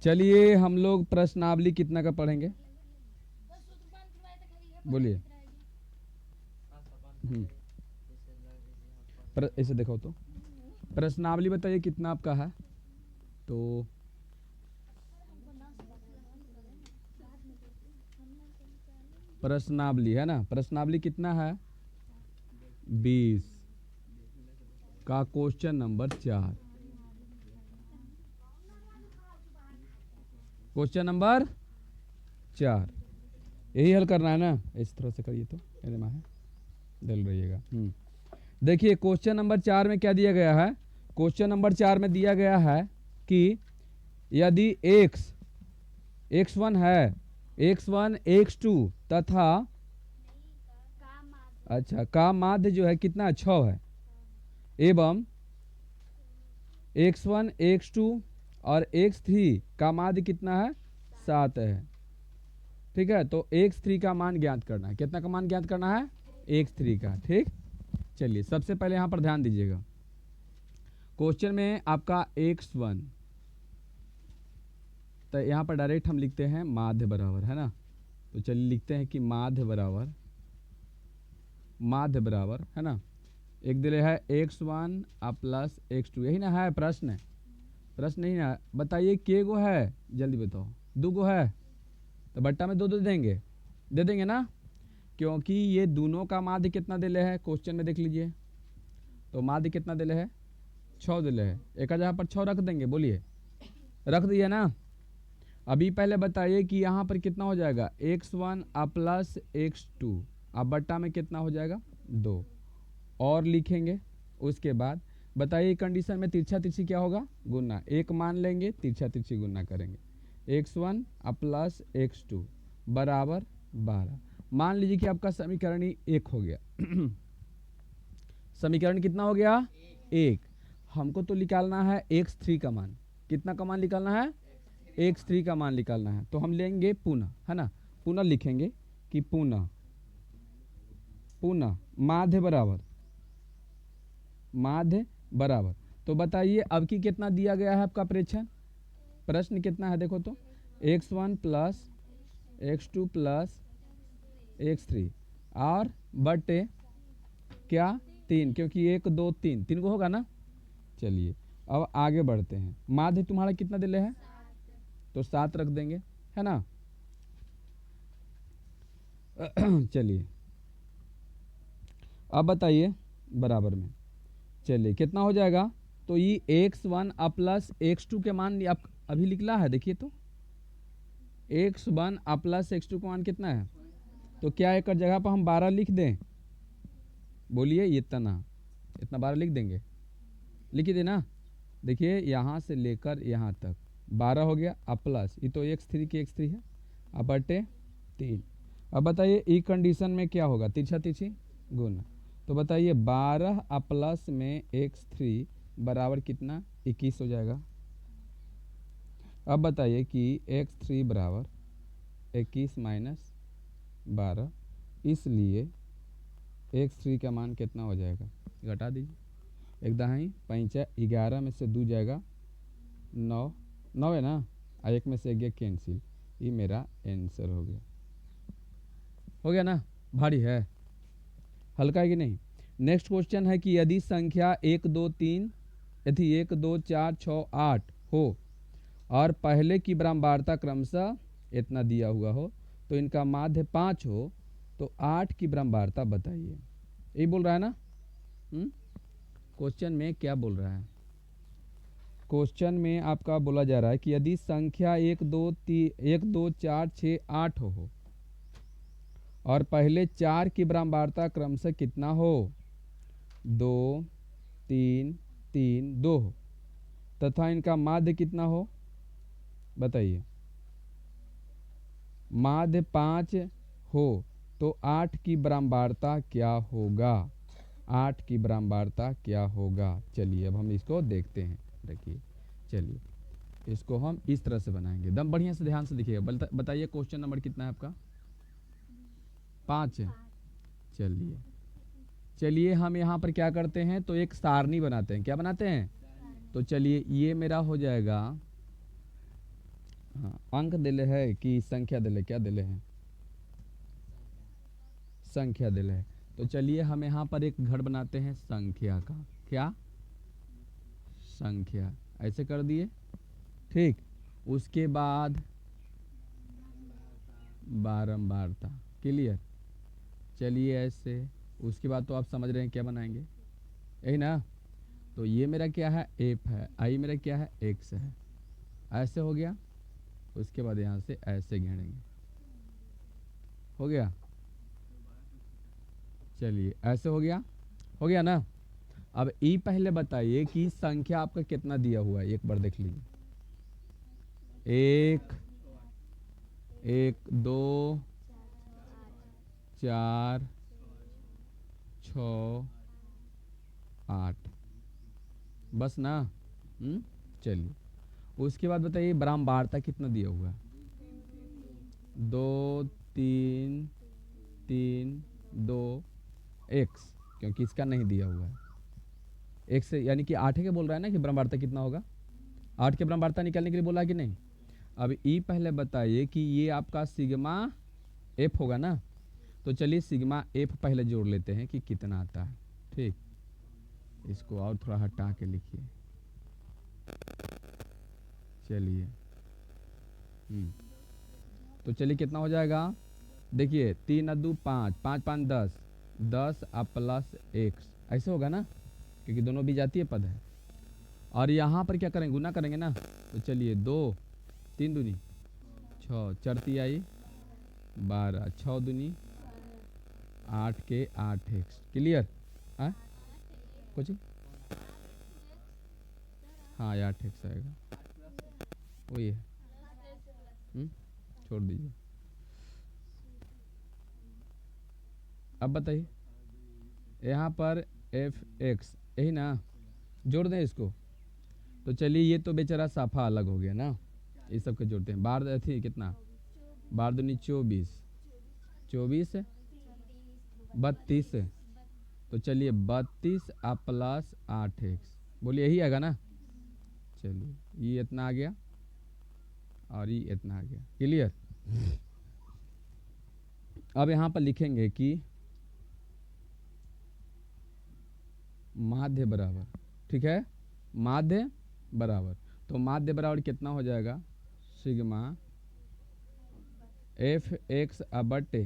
चलिए हम लोग प्रश्नावली कितना का पढ़ेंगे, बोलिए। हम्म, ऐसे देखो तो प्रश्नावली बताइए कितना आपका है। तो प्रश्नावली है ना, प्रश्नावली कितना है, 20 का क्वेश्चन नंबर 4। क्वेश्चन नंबर 4 यही हल करना है ना, इस तरह से करिए तो मेरे माँ है डल रहिएगा। देखिए क्वेश्चन नंबर 4 में क्या दिया गया है, क्वेश्चन नंबर 4 में दिया गया है कि यदि x1 है, x1 x2 तथा अच्छा का माध्य जो है कितना 6 है, एवं x1 x2 और x3 का माध्य कितना है 7 है। ठीक है, तो x3 का मान ज्ञात करना है, कितना का मान ज्ञात करना है, x3 का। ठीक, चलिए सबसे पहले यहां पर ध्यान दीजिएगा, क्वेश्चन में आपका x1, तो यहां पर डायरेक्ट हम लिखते हैं माध्य बराबर है ना, तो चलिए लिखते हैं कि माध्य बराबर है ना, एक दिले है x1 प्लस x2, यही ना है प्रश्न, प्रश्न नहीं ना, बताइए के गो है, जल्दी बताओ, 2 गो है, तो बट्टा में 2 दे देंगे ना, क्योंकि ये दोनों का माध्य कितना दिले है क्वेश्चन में देख लीजिए, तो माध्य कितना दिले है 6 दिले है, एक जगह पर 6 रख देंगे, बोलिए रख दिए ना। अभी पहले बताइए कि यहाँ पर कितना हो जाएगा x1 प्लस x2, अब बट्टा में कितना हो जाएगा 2, और लिखेंगे। उसके बाद बताइए कंडीशन में तिरछा तिरछी क्या होगा, गुना, एक मान लेंगे तिरछा तिरछी गुना करेंगे, x1 प्लस x2 बराबर 12। मान लीजिए कि आपका समीकरण ही 1 हो गया समीकरण कितना हो गया 1। हमको तो निकालना है x3 का मान, कितना का मान निकालना है, x3 का मान निकालना है, तो हम लेंगे पुनः है ना, पुनः लिखेंगे कि पुनः माध्य बराबर, तो बताइए अब की कितना दिया गया है आपका प्रेक्षण, प्रश्न कितना है देखो तो, x1 plus x2 plus x3 और बटे क्या 3, क्योंकि 1 2 3 3 को होगा ना। चलिए अब आगे बढ़ते हैं, माध्य तुम्हारा कितना दिले है, तो 7 रख देंगे है ना। चलिए अब बताइए बराबर में, चलिए कितना हो जाएगा, तो ये x1 प्लस x2 के मान आप अभी निकला है, देखिए तो x1 प्लस x2 का मान कितना है, तो क्या एक जगह पर हम 12 लिख दें, बोलिए इतना 12 लिख देंगे, लिख दे ना। देखिए यहाँ से लेकर यहाँ तक 12 हो गया, अब प्लस ये तो x3 की x3 है, अब बटे 3। अब बताइए ई कंडीशन में क्या होगा, तिरछा तिरछी गुना, तो बताइए 12 प्लस में x3 बराबर कितना 21 हो जाएगा। अब बताइए कि x3 बराबर 21 माइनस 12, इसलिए x3 का मान कितना हो जाएगा, घटा दीजिए, एक दहाई 5 11 में से 2 जाएगा 9, 9 है ना, और एक में से गया कैंसिल, ये मेरा आंसर हो गया ना, भारी है, हल्का है कि नहीं। नेक्स्ट क्वेश्चन है कि यदि संख्या 1 2 3 यदि 1 2 4 6 8 हो और पहले की ब्रह्मवार्ता क्रमशः इतना दिया हुआ हो, तो इनका माध्य 5 हो, तो 8 की ब्रह्मवार्ता बताइए, यही बोल रहा है ना। क्वेश्चन में क्या बोल रहा है, क्वेश्चन में आपका बोला जा रहा है कि यदि संख्या 1 2 4 6 8 हो और पहले 4 की ब्रह्मवार्ता क्रमशः कितना हो, 2 3 3 2 हो, तथा इनका माध्य कितना हो, बताइए, माध्य 5 हो, तो 8 की ब्रह्मवार्ता क्या होगा, 8 की ब्रह्मवार्ता क्या होगा। चलिए अब हम इसको देखते हैं, देखिए चलिए इसको हम इस तरह से बनाएंगे, एकदम बढ़िया से ध्यान से देखिएगा। बताइए क्वेश्चन नंबर कितना है आपका, 5 है। चलिए चलिए हम यहाँ पर क्या करते हैं, तो एक सारणी बनाते हैं, क्या बनाते हैं, तो चलिए ये मेरा हो जाएगा हाँ, अंक दिले है कि संख्या दिले, क्या दिले हैं? संख्या दिले है। तो चलिए हम यहाँ पर एक घर बनाते हैं संख्या का। क्या? संख्या। ऐसे कर दिए, ठीक। उसके बाद बारंबारता। क्लियर? चलिए ऐसे। उसके बाद तो आप समझ रहे हैं क्या बनाएंगे, यही ना? तो ये मेरा क्या है? एफ है। आई मेरा क्या है? एक्स है। ऐसे हो गया। उसके बाद यहाँ से ऐसे घेरेंगे, हो गया। चलिए ऐसे हो गया, हो गया ना? अब ई पहले बताइए कि संख्या आपका कितना दिया हुआ है, एक बार देख लीजिए। एक, एक, दो, चार, छ, आठ, बस ना? चलिए उसके बाद बताइए बारंबारता कितना दिया हुआ है? दो, तीन, तीन, दो, एक्स, क्योंकि इसका नहीं दिया हुआ है। एक्स यानी कि आठ के बोल रहा है ना कि बारंबारता कितना होगा? आठ के बारंबारता निकालने के लिए बोला है कि नहीं? अब ई पहले बताइए कि ये आपका सिग्मा एफ होगा ना? तो चलिए सिग्मा एफ पहले जोड़ लेते हैं कि कितना आता है, ठीक। इसको और थोड़ा हटा के लिखिए। चलिए तो चलिए कितना हो जाएगा? देखिए 3 2 5, 5 5 10, 10 प्लस एक्स, ऐसे होगा ना? क्योंकि दोनों भी जातीय पद है। और यहाँ पर क्या करेंगे? गुना करेंगे ना? तो चलिए 2, 3 दूनी 6, चरती आई 12, 6 दूनी 8 के 8 एक्स। क्लियर? हाँ कुछ, हाँ 8 एक्स आएगा, वही है। छोड़ दीजिए। अब बताइए यहाँ पर एफ एक्स, यही ना? जोड़ दें इसको। तो चलिए ये तो बेचारा साफा अलग हो गया ना, ये सब के जोड़ते हैं। बार थी कितना? 12 दूनी 24, 24 32। तो चलिए 32 प्लस 8 एक्स, बोलिए यही आएगा ना? चलिए ये इतना आ गया और ये इतना आ गया। क्लियर? अब यहाँ पर लिखेंगे कि माध्य बराबर, ठीक है, माध्य बराबर। तो माध्य बराबर कितना हो जाएगा? सिग्मा एफ एक्स बटे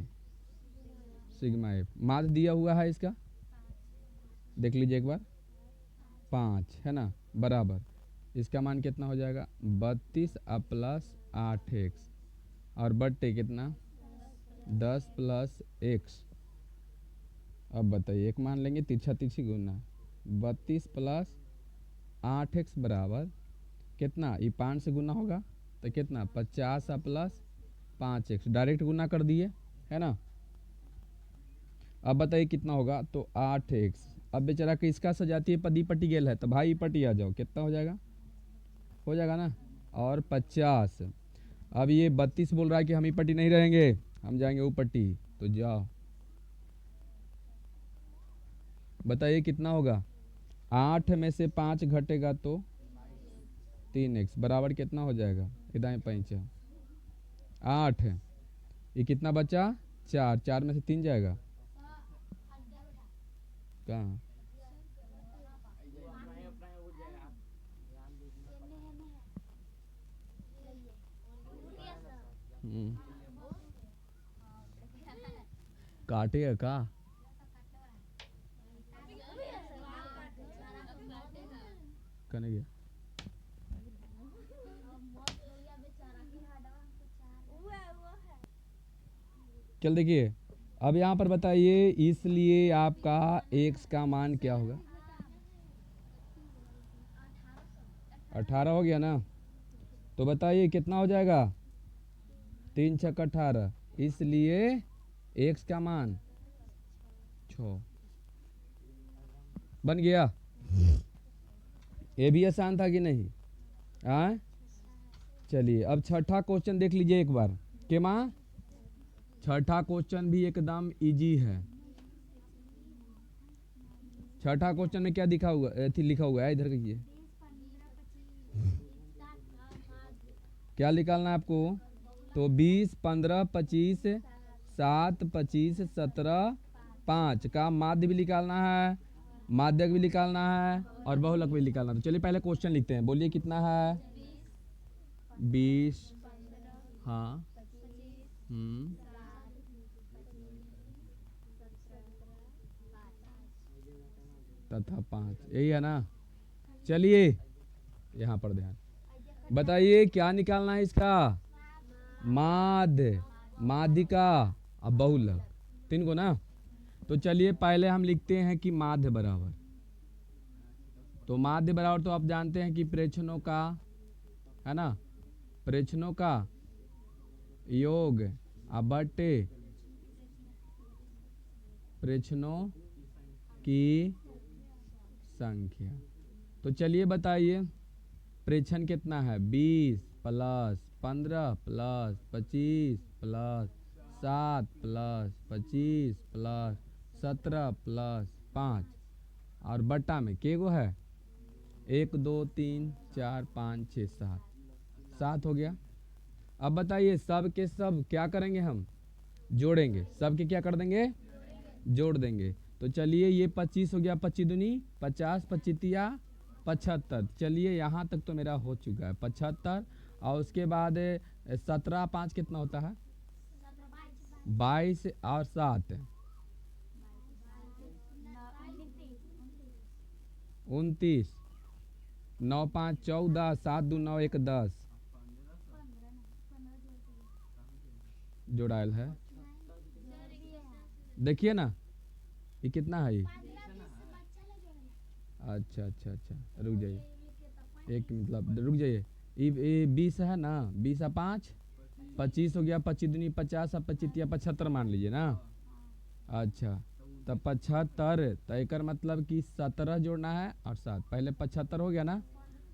सिग्मा एफ। माध्य दिया हुआ है इसका, देख लीजिए एक बार, 5 है ना, बराबर इसका मान कितना हो जाएगा? 32 प्लस 8 एक्स और बटे कितना? 10 प्लस एक्स। अब बताइए, एक मान लेंगे, तिरछा तिरछी गुना 32 प्लस 8 एक्स बराबर कितना? ये 5 से गुना होगा तो कितना? 50 प्लस 5 एक्स, डायरेक्ट गुना कर दिए, है ना? अब बताइए कितना होगा? तो 8 एक्स। अब बेचारा कि इसका सजातीय पदी पटी गेल है, तो भाई पटी आ जाओ, कितना हो जाएगा? हो जाएगा ना? और 50। अब ये 32 बोल रहा है कि हम ही पट्टी नहीं रहेंगे, हम जाएंगे वो पट्टी, तो जाओ बताइए कितना होगा? 8 में से 5 घटेगा तो 3x बराबर कितना हो जाएगा? इदाएं 5 8, ये कितना बचा? 4, 4 में से 3 जाएगा कहाँ? काटेगा का? कने गया? चल देखिए, अब यहाँ पर बताइए, इसलिए आपका x का मान क्या होगा? 18 हो गया ना? तो बताइए कितना हो जाएगा? 3 छक्का 18, इसलिए x का मान 6 बन गया। ये भी आसान था कि नहीं? हाँ चलिए अब छठा क्वेश्चन देख लीजिए एक बार के माँ। छठा क्वेश्चन भी एकदम इजी है। छठा क्वेश्चन में क्या दिखा हुआ लिखा हुआ है, इधर कहिए क्या निकालना है आपको? तो 20, 15, 25, 7, 25, 17, 5 का माध्य भी निकालना है, माध्यक भी निकालना है और बहुलक भी निकालना है। तो चलिए पहले क्वेश्चन लिखते हैं, बोलिए कितना है? 20, हाँ, तथा 5, यही है ना? चलिए यहाँ पर ध्यान, बताइए क्या निकालना है इसका? माध्य, माध्यिका अब बहुलक, तीन को ना। तो चलिए पहले हम लिखते हैं कि माध्य बराबर, तो माध्य बराबर तो आप जानते हैं कि प्रेक्षणों का, है ना, प्रेक्षणों का योग अब बटे प्रेक्षणों की संख्या। तो चलिए बताइए प्रेक्षण कितना है? 20 plus 15 plus 25 plus 7 plus 25 plus 17 plus 5 और बट्टा में के गो है? 1 2 3 4 5 6 7, 7 हो गया। अब बताइए सब के सब क्या करेंगे? हम जोड़ेंगे, सब के क्या कर देंगे? जोड़ देंगे। तो चलिए ये 25 हो गया, 25 दूनी 50, 25 तिया 75। चलिए यहाँ तक तो मेरा हो चुका है 75, और उसके बाद 17 5 कितना होता है? 22 और 7 29, 9 5 14, 7 2 9 1 10 जोड़ायल है। देखिए ना ये कितना है ये? अच्छा अच्छा अच्छा, रुक जाइए एक, मतलब रुक जाइए, ये 20 है ना, 20 है 5, 25 हो गया, 25 दूनी 50 और 25 या 75 मान लीजिए ना। अच्छा, तब 75, तो एक मतलब कि 17 जोड़ना है और 7, पहले 75 हो गया ना,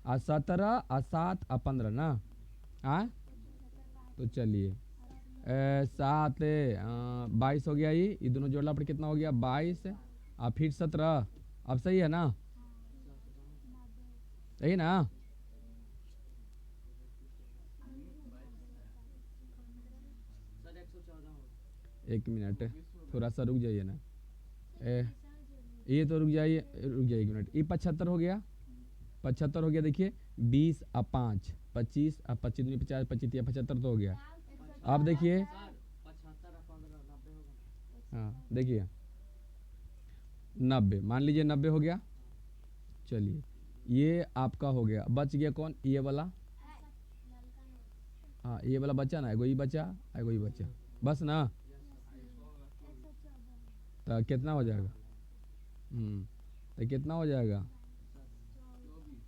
और 17 और 7 और 15 ना। हाँ तो चलिए 7 22 हो गया, ये दोनों जोड़ना पर कितना हो गया? 22 और फिर 17, अब सही है ना? यही ना? एक मिनट थोड़ा सा रुक जाइए ना, ये तो रुक जाइए, रुक जाइए एक मिनट। ये 75 हो गया, 75 हो गया। देखिए 20 और 5 25 और 25 दूनी 50, 25 या 75 तो हो गया। अब देखिए, हाँ देखिए 90, मान लीजिए 90 हो गया। चलिए ये आपका हो गया, बच गया कौन? ये वाला, हाँ ये वाला बचा ना, एगो ये बचा, एगो ये बचा, बस ना। तो कितना हो जाएगा? तो कितना हो जाएगा?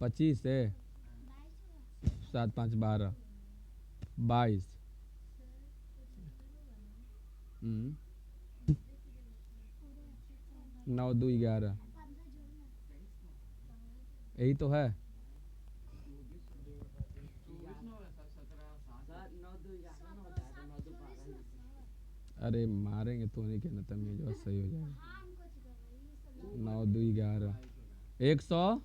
25 से 7 5 12, 22, 9 2 11, यही तो है। अरे मारेंगे तो नहीं, कहना तब ये जो सही हो जाएगा। 9 2 11, 100।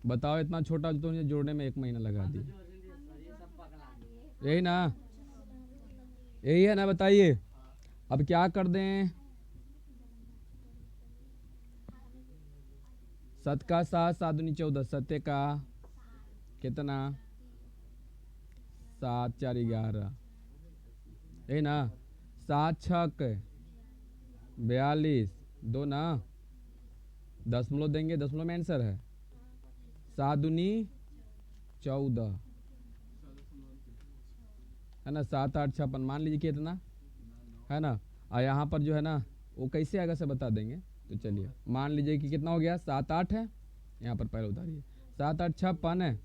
बताओ इतना छोटा तो मुझे जोड़ने में 1 महीना लगा दी, यही ना? यही है ना? बताइए अब क्या कर दें? 7 का 7, 7 दूनी 14, 7 का कितना? 7 4 11, यही ना? 7 6 42, 2 ना, दशमलव देंगे, दशमलव में आंसर है। 7 दूनी 14 है ना, 7 8 56, मान लीजिए कितना है ना। और यहाँ पर जो है ना वो कैसे आएगा से बता देंगे। तो चलिए मान लीजिए कि कितना हो गया? 7 8 है, यहाँ पर पहले उतारिए, 7 8 56 है,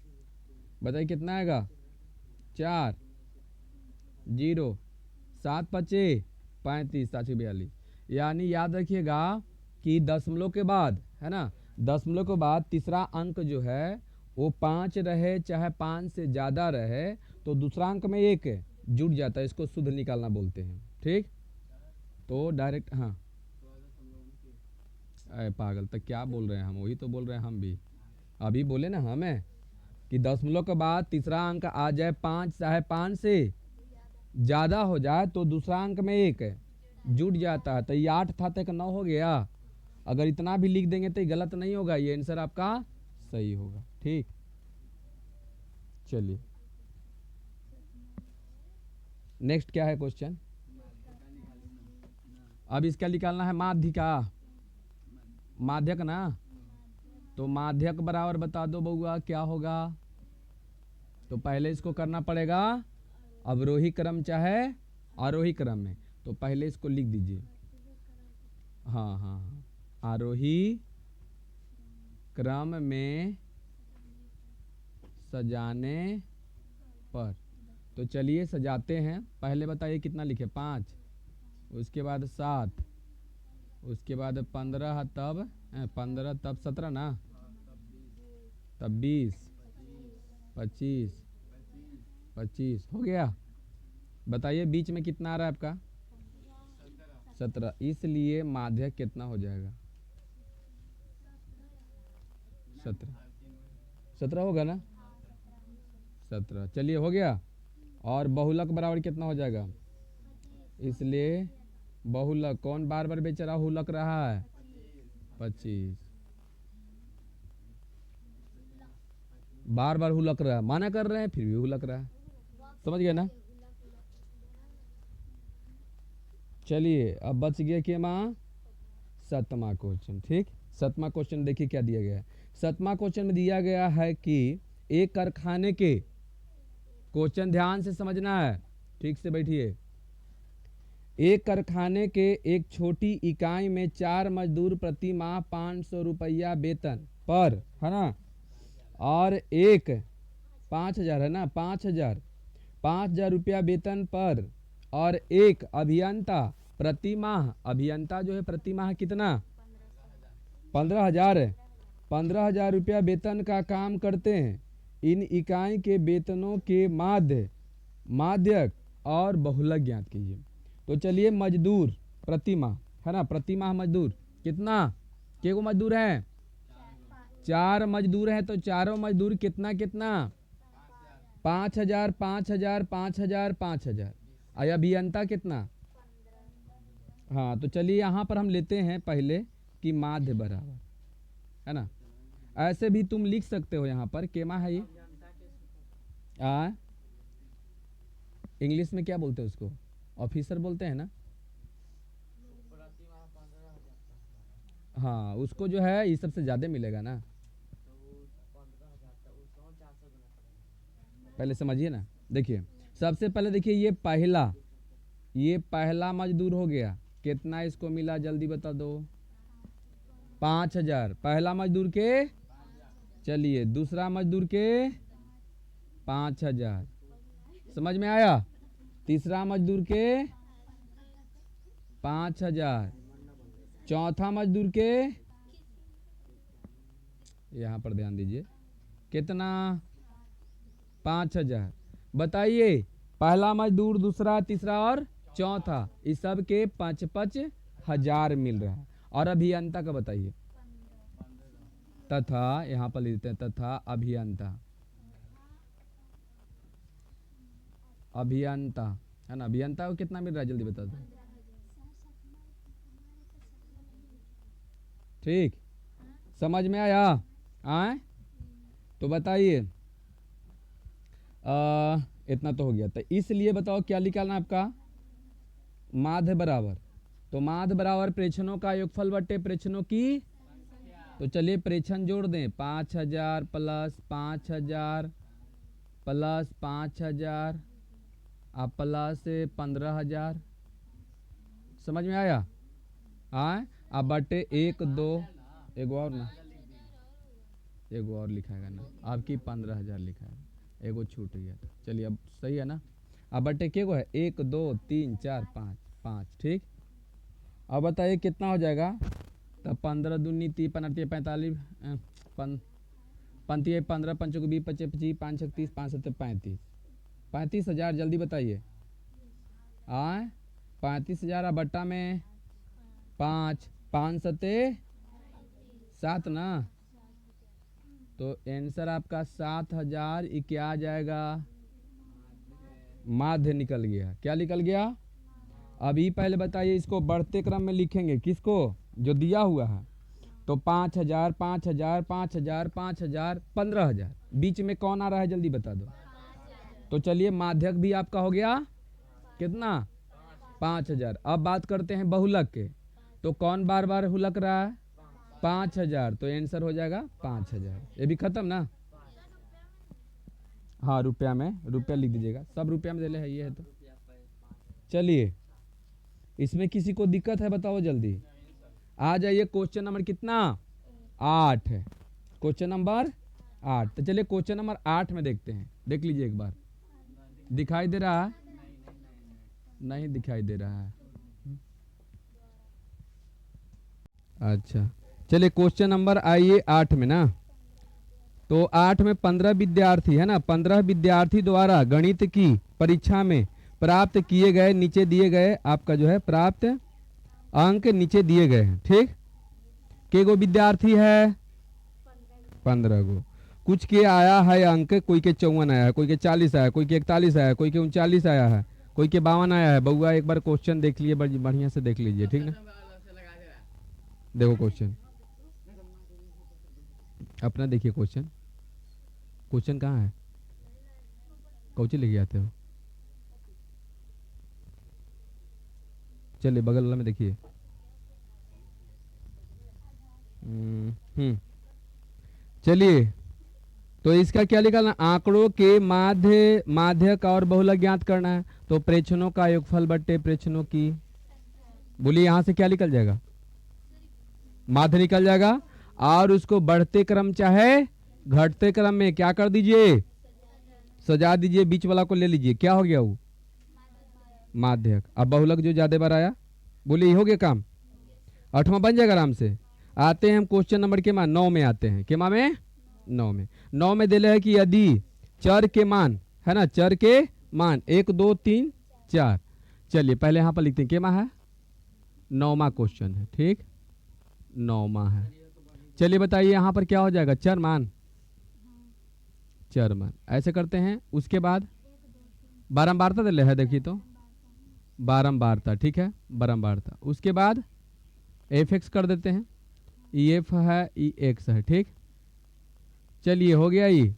बताइए कितना आएगा? 4 0, 7 5 35, 7 42। यानी याद रखिएगा कि दशमलव के बाद, है ना, दशमलव के बाद तीसरा अंक जो है वो 5 रहे चाहे 5 से ज़्यादा रहे, तो दूसरा अंक में 1 जुड़ जाता है, इसको शुद्ध निकालना बोलते हैं। ठीक, तो डायरेक्ट, हाँ अरे पागल, तक क्या बोल रहे हैं हम? वही तो बोल रहे हैं हम भी, अभी बोले ना हमें। कि दशमलव के बाद तीसरा अंक आ जाए 5 चाहे 5 से ज़्यादा हो जाए तो दूसरा अंक में 1 जुड़ जाता है। तो ये 8 था तो 9 हो गया। अगर इतना भी लिख देंगे तो ये गलत नहीं होगा, ये आंसर आपका सही होगा। ठीक, चलिए नेक्स्ट क्या है क्वेश्चन। अब इसका निकालना है माध्य का, माध्यक ना। तो माध्यक बराबर बता दो बउआ क्या होगा। तो पहले इसको करना पड़ेगा अवरोही क्रम चाहे आरोही क्रम में। तो पहले इसको लिख दीजिए। हाँ हाँ हाँ, आरोही क्रम में सजाने पर। तो चलिए सजाते हैं। पहले बताइए कितना लिखे, 5, उसके बाद 7, उसके बाद 15, तब 15, तब 17 ना, तब 20, 25, 25 हो गया। बताइए बीच में कितना आ रहा है आपका, 17। इसलिए माध्यक कितना हो जाएगा, 17, 17 होगा ना, 17। चलिए हो गया। और बहुलक बराबर कितना हो जाएगा, इसलिए बहुलक कौन बार बार बेचारा हुलक रहा है, 25। बार बार हुलक रहा है, माना कर रहे हैं फिर भी हुलक रहा है। समझ गए ना। चलिए अब बच गया कि माँ 7वां क्वेश्चन। ठीक, 7वां क्वेश्चन देखिए क्या दिया गया है। 7वां क्वेश्चन में दिया गया है कि एक कारखाने के, क्वेश्चन ध्यान से समझना है, ठीक से बैठिए। एक कारखाने के एक छोटी इकाई में 4 मजदूर प्रति माह 500 रुपया वेतन पर, है ना, और एक 5,000 है ना, 5,000 रुपया वेतन पर, और एक अभियंता प्रति माह, अभियंता जो है प्रति माह कितना, 15,000, 15,000 रुपया वेतन का काम करते हैं। इन इकाई के वेतनों के माध्यक और बहुलक ज्ञात कीजिए। तो चलिए मजदूर प्रति माह, है ना, प्रति माह मजदूर कितना, के गो मजदूर है, 4 मजदूर है। तो चारों मजदूर कितना कितना, 5,000, 5,000, 5,000, 5,000। अभियंता कितना, हाँ। तो चलिए यहाँ पर हम लेते हैं पहले कि माध्य बराबर, है ना। ऐसे भी तुम लिख सकते हो यहाँ पर, केमा है ये, इंग्लिश में क्या बोलते हैं उसको, ऑफिसर बोलते हैं ना। हाँ उसको जो है ये सबसे ज़्यादा मिलेगा ना। पहले समझिए ना, देखिए सबसे पहले देखिए ये पहला मजदूर हो गया, कितना इसको मिला जल्दी बता दो, 5,000 पहला मजदूर के। चलिए दूसरा मजदूर के 5,000, समझ में आया। तीसरा मजदूर के 5,000, चौथा मजदूर के, यहाँ पर ध्यान दीजिए, कितना, 5,000। बताइए पहला मजदूर, दूसरा, तीसरा और चौथा, इस सब के 5,500 मिल रहा है। और अभियंता का बताइए, तथा यहाँ पर लिखते हैं तथा अभियंता, अभियंता है ना, अभियंता को कितना मिल रहा है जल्दी बता दो। ठीक, समझ में आया, आए। तो बताइए इतना तो हो गया। तो इसलिए बताओ क्या निकालना आपका, माध्य बराबर। तो माध्य बराबर प्रेक्षणों का योगफल बटे प्रेक्षणों की। तो चलिए प्रेक्षण जोड़ दें, 5,000 प्लस 5,000 प्लस 5,000 आप प्लस 15,000। समझ में आया, अब बटे 1 2, एगो और ना, एगो और लिखाएगा ना, आपकी 15,000 लिखा है, एगो छूट गया। चलिए अब सही है ना। अब बटे के गो है, 1 2 3 4 5, 5। ठीक, अब बताइए कितना हो जाएगा। तब 15 दूनी 30 15 45 पंती 15 5 20 25 25 5 30 5 7 35, 35,000 जल्दी बताइए। 35,000 अब बट्टा में 5 5 7 7 ना, तो आंसर आपका 7000 ये क्या आ जाएगा, माध्य निकल गया। क्या निकल गया? अभी पहले बताइए इसको बढ़ते क्रम में लिखेंगे, किसको, जो दिया हुआ है। तो 5000 5000 5000 5000 15000, बीच में कौन आ रहा है जल्दी बता दो। तो चलिए माध्यक भी आपका हो गया कितना, 5000। अब बात करते हैं बहुलक के, तो कौन बार बार हुलक रहा है, 5000, तो आंसर हो जाएगा 5000। ये भी खत्म ना। हाँ रुपया में, रुपया लिख दीजिएगा, सब रुपया में दे है ये है। तो चलिए इसमें किसी को दिक्कत है बताओ जल्दी। आ जाइए क्वेश्चन नंबर कितना, 8 है, क्वेश्चन नंबर 8। तो चलिए क्वेश्चन नंबर 8 में देखते हैं, देख लीजिए एक बार। दिखाई दे रहा है? नहीं दिखाई दे रहा है। अच्छा चलिए क्वेश्चन नंबर आइए 8 में ना। तो 8 में 15 विद्यार्थी है ना, 15 विद्यार्थी द्वारा गणित की परीक्षा में प्राप्त किए गए नीचे दिए गए आपका जो है प्राप्त अंक नीचे दिए गए हैं, ठीक। के गो विद्यार्थी है, 15 गो। कुछ के आया है अंक, कोई के 54 आया है, कोई के 40 आया है, कोई के 41 आया है, कोई के 39 आया है, कोई के 52 आया है। बउआ एक बार क्वेश्चन देख लिए, बढ़िया से देख लीजिए, ठीक ना। देखो क्वेश्चन अपना देखिए, क्वेश्चन क्वेश्चन कहाँ है, कौची लेके आते हो। चलिए बगल वाला में देखिए। चलिए तो इसका क्या निकालना, आंकड़ों के माध्य माध्यक और बहुलक ज्ञात करना है। तो प्रेक्षणों का योगफल बट्टे प्रेक्षणों की, बोलिए यहां से क्या निकल जाएगा, माध्य निकल जाएगा। और उसको बढ़ते क्रम चाहे घटते क्रम में क्या कर दीजिए, सजा दीजिए, बीच वाला को ले लीजिए, क्या हो गया वो, माध्यक। अब बहुलक जो ज्यादा बार आया, बोलिए हो गया काम, 8वां बन जाएगा आराम से। आते हैं हम क्वेश्चन नंबर के मान 9 में आते हैं, के मान में 9 में दिले है कि यदि चर के मान है ना, चर के मान 1 2 3 4। चलिए पहले यहां पर लिखते हैं, के मान है 9वां क्वेश्चन है, ठीक 9वां है। चलिए बताइए यहां पर क्या हो जाएगा, चर मान, चर मान ऐसे करते हैं। उसके बाद बारंबारता दिले है, देखिए तो बारंबारता, ठीक है बारंबारता। उसके बाद एफ एक्स कर देते हैं, ई एफ है ई एक्स है, ठीक। चलिए हो गया ये।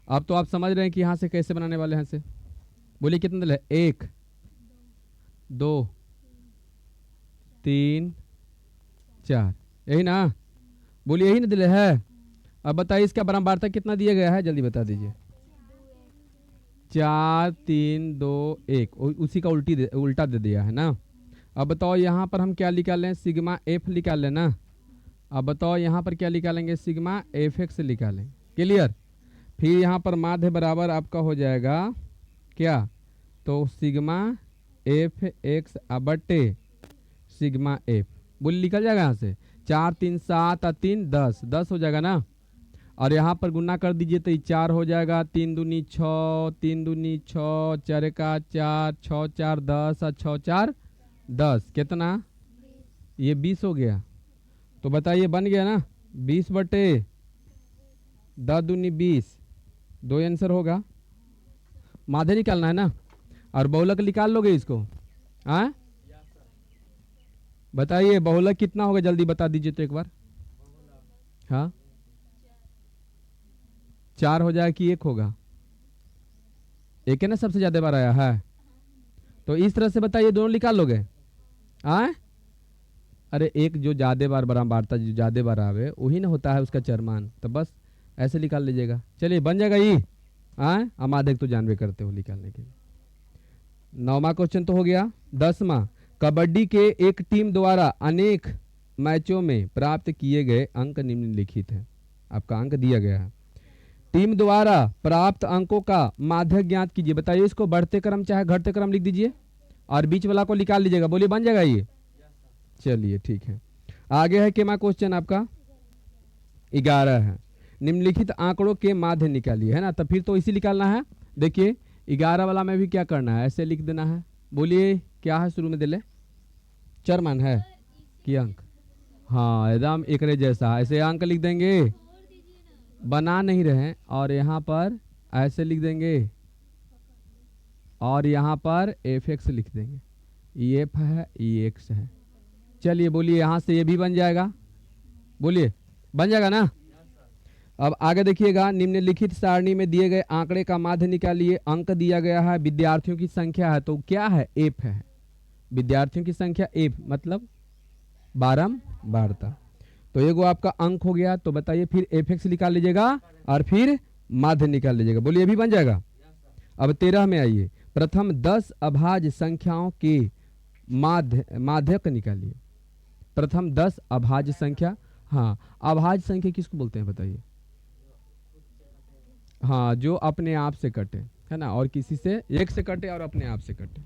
अब तो आप समझ रहे हैं कि यहां से कैसे बनाने वाले हैं से। बोलिए कितने दिले, 1 2 3 4, यही ना, बोलिए यही ना दिले है। अब बताइए इसका बारंबारता कितना दिया गया है, जल्दी बता दीजिए। 4 3 2 1, उसी का उल्टा दे दिया है ना। अब बताओ यहाँ पर हम क्या निकालें, सिग्मा एफ निकाल लें ना। अब बताओ यहाँ पर क्या निकालेंगे, सिग्मा एफ एक्स निकालें, क्लियर। फिर यहाँ पर माध्य बराबर आपका हो जाएगा क्या, तो सिग्मा एफ एक्स बट्टे सिग्मा एफ, बोली निकल जाएगा यहाँ से। 4 3 7 और 3 10, 10 हो जाएगा ना। और यहाँ पर गुना कर दीजिए तो ये 4 हो जाएगा, 3 दूनी 6 3 दूनी 6 4 का 4 6 4 10 और 6 4 10, कितना, ये 20 हो गया। तो बताइए बन गया ना, 20 बटे 10 दूनी 20, 2 आंसर होगा। माध्य निकालना है ना, और बहुलक निकाल लोगे इसको, हाँ बताइए बहुलक कितना होगा, जल्दी बता दीजिए तो एक बार। हाँ 4 हो जाए कि 1 होगा, एक है ना सबसे ज्यादा बार आया है। तो इस तरह से बताइए दोनों निकाल लोगे, हाँ। अरे एक जो ज्यादा बार बारंबारता जो ज्यादा बार आवे वही ना होता है उसका चरमान, तो बस ऐसे निकाल लीजिएगा। चलिए बन जाएगा ये, हाँ हम आधे तो जानवे करते हो निकालने के लिए। 9वां क्वेश्चन तो हो गया। 10वां, कबड्डी के एक टीम द्वारा अनेक मैचों में प्राप्त किए गए अंक निम्नलिखित है। आपका अंक दिया गया है, टीम द्वारा प्राप्त अंकों का माध्य ज्ञात कीजिए। बताइए इसको बढ़ते क्रम चाहे घटते क्रम लिख दीजिए और बीच वाला को निकाल लीजिएगा, बोलिए बन जाएगा ये। चलिए ठीक है, आगे है केमा क्वेश्चन आपका 11 है, निम्नलिखित आंकड़ों के माध्य निकालिए, है ना। तो फिर तो इसी निकालना है। देखिए 11 वाला में भी क्या करना है, ऐसे लिख देना है। बोलिए क्या है शुरू में दिले, चरमान है कि अंक, हाँ एकदम एक जैसा ऐसे अंक लिख देंगे। बना नहीं रहे और यहाँ पर ऐसे लिख देंगे और यहाँ पर एफ एक्स लिख देंगे। ई एफ है, ई एक्स है। चलिए बोलिए, यहाँ से ये भी बन जाएगा, बोलिए बन जाएगा ना। अब आगे देखिएगा, निम्नलिखित सारणी में दिए गए आंकड़े का माध्य निकालिए। अंक दिया गया है, विद्यार्थियों की संख्या है, तो क्या है, एफ है। विद्यार्थियों की संख्या एफ मतलब बारंबारता। तो एगो आपका अंक हो गया। तो बताइए फिर एफ एक्स निकाल लीजिएगा और फिर माध्य निकाल लीजिएगा। बोलिए भी बन जाएगा। अब 13 में आइए, प्रथम 10 अभाज्य संख्याओं के माध्यक निकालिए। प्रथम 10 अभाज्य संख्या। हाँ, अभाज्य संख्या किसको बोलते हैं बताइए। हाँ, जो अपने आप से कटे, है ना, और किसी से एक से कटे और अपने आप से कटे।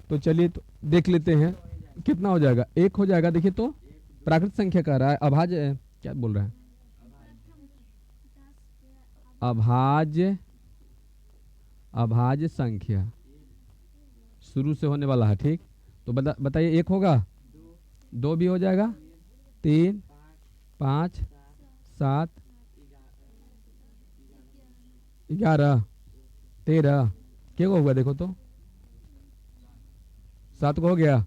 तो चलिए तो देख लेते हैं कितना हो जाएगा। एक हो जाएगा। देखिए तो प्राकृत संख्या कह रहा है, अभाज्य क्या बोल रहा है, अभाज्य संख्या शुरू से होने वाला है। ठीक, तो बताइए, एक होगा, दो भी हो जाएगा, 3, 5, 7, 11, 13, क्या होगा देखो तो, 7 को हो गया।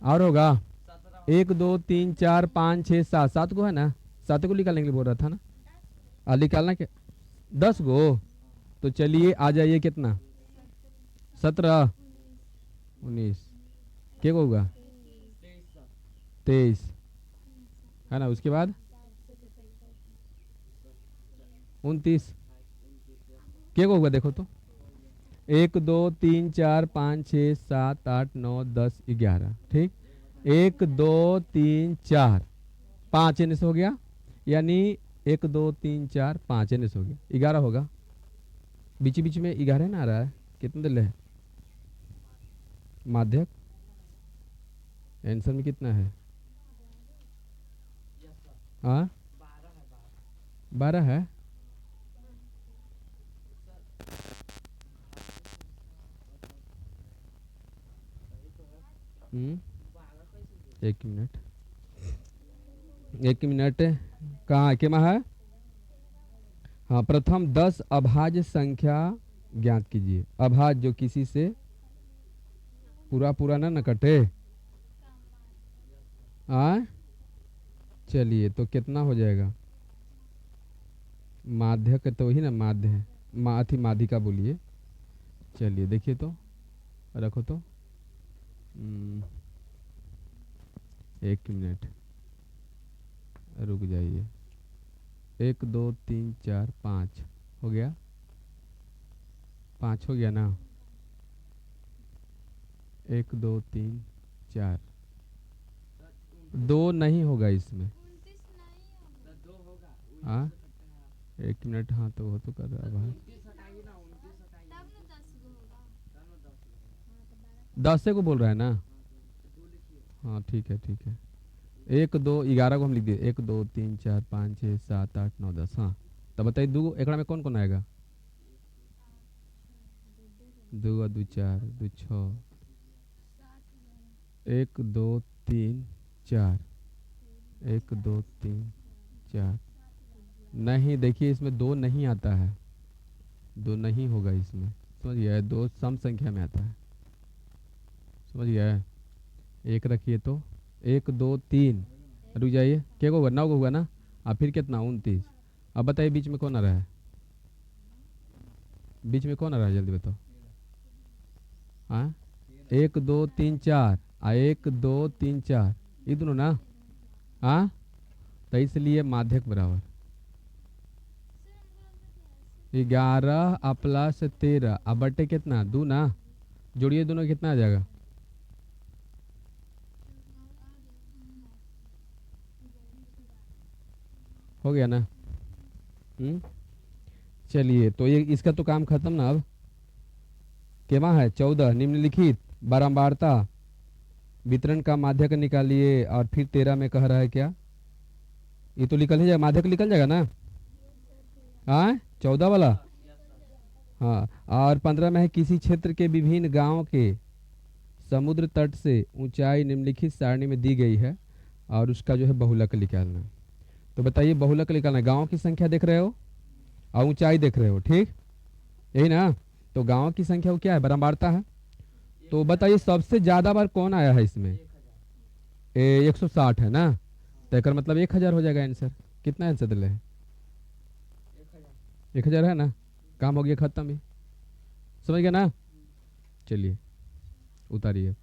और होगा 1 2 3 4 5 6 7, 7 को है ना, 7 को निकालने के लिए बोल रहा था ना। निकालना क्या, 10 गो। तो चलिए आ जाइए, कितना, 17, 19, क्या होगा, 23, है ना। उसके बाद 29, क्या होगा देखो तो, 1 2 3 4 5 6 7 8 9 10 11। ठीक, 1 2 3 4 5 एन से हो गया, यानी 1 2 3 4 5 एन से हो गया, 11 होगा। बीच बीच में 11 ना आ रहा है, कितना दिल है माध्यक, आंसर में कितना है, हाँ 12 है। एक मिनट, एक मिनट, कहाँ के है। हाँ, प्रथम 10 अभाज्य संख्या ज्ञात कीजिए। अभाज्य जो किसी से पूरा पूरा ना कटे। चलिए तो कितना हो जाएगा, माध्यक तो ही ना, माध्य है, माध्यिका बोलिए। चलिए देखिए तो, रखो तो, एक मिनट रुक जाइए। 1 2 3 4 5 हो गया, 5 हो गया ना, 1 2 3 4, 2 नहीं होगा इसमें। हाँ, एक मिनट, हाँ तो वो तो कर रहा है भाई, 10 को बोल रहा है ना। हाँ ठीक है ठीक है, 1 2 11 को हम लिख दिए, 1 2 3 4 5 6 7 8 9 10। हाँ, तो बताइए दो एकड़ा में कौन कौन आएगा, 2 2 4 2 6, 1 2 3 4, 1 2 3 4, नहीं देखिए इसमें 2 नहीं आता है, 2 नहीं होगा इसमें, समझ गया है, 2 सम संख्या में आता है, समझ गया है। एक रखिए तो, 1 2 3, रुक जाइए, क्या होगा, 9 होगा ना, और फिर कितना, 29। अब बताइए बीच में कौन आ रहा है, बीच में कौन आ रहा है, जल्दी बताओ। हाँ, 1 2 3 4, 1 2 3 4, ये दोनों ना। हाँ, तो इसलिए माध्यक बराबर 11 प्लस 13, अब बटे कितना, 2 ना, जोड़िए दोनों, कितना आ जाएगा, हो गया ना। चलिए तो ये इसका तो काम खत्म ना। अब केमा है 14, निम्नलिखित बारंबारता वितरण का माध्यक निकालिए। और फिर 13 में कह रहा है क्या, ये तो निकल ही जाएगा, माध्यक निकल जाएगा ना। हाँ 14 वाला। हाँ, और 15 में है, किसी क्षेत्र के विभिन्न गांवों के समुद्र तट से ऊंचाई निम्नलिखित सारणी में दी गई है और उसका जो है बहुलक निकालना है। तो बताइए बहुलक निकालना है, गाँव की संख्या देख रहे हो और ऊंचाई देख रहे हो, ठीक यही ना। तो गाँव की संख्या को क्या है, बारंबारता है। तो बताइए सबसे ज़्यादा बार कौन आया है इसमें, 160 है ना। तो एक मतलब 1000 हो जाएगा आंसर। कितना आंसर दिले है, 1000 है ना। काम हो गया खत्म ही, समझ गया ना। चलिए उतारिए।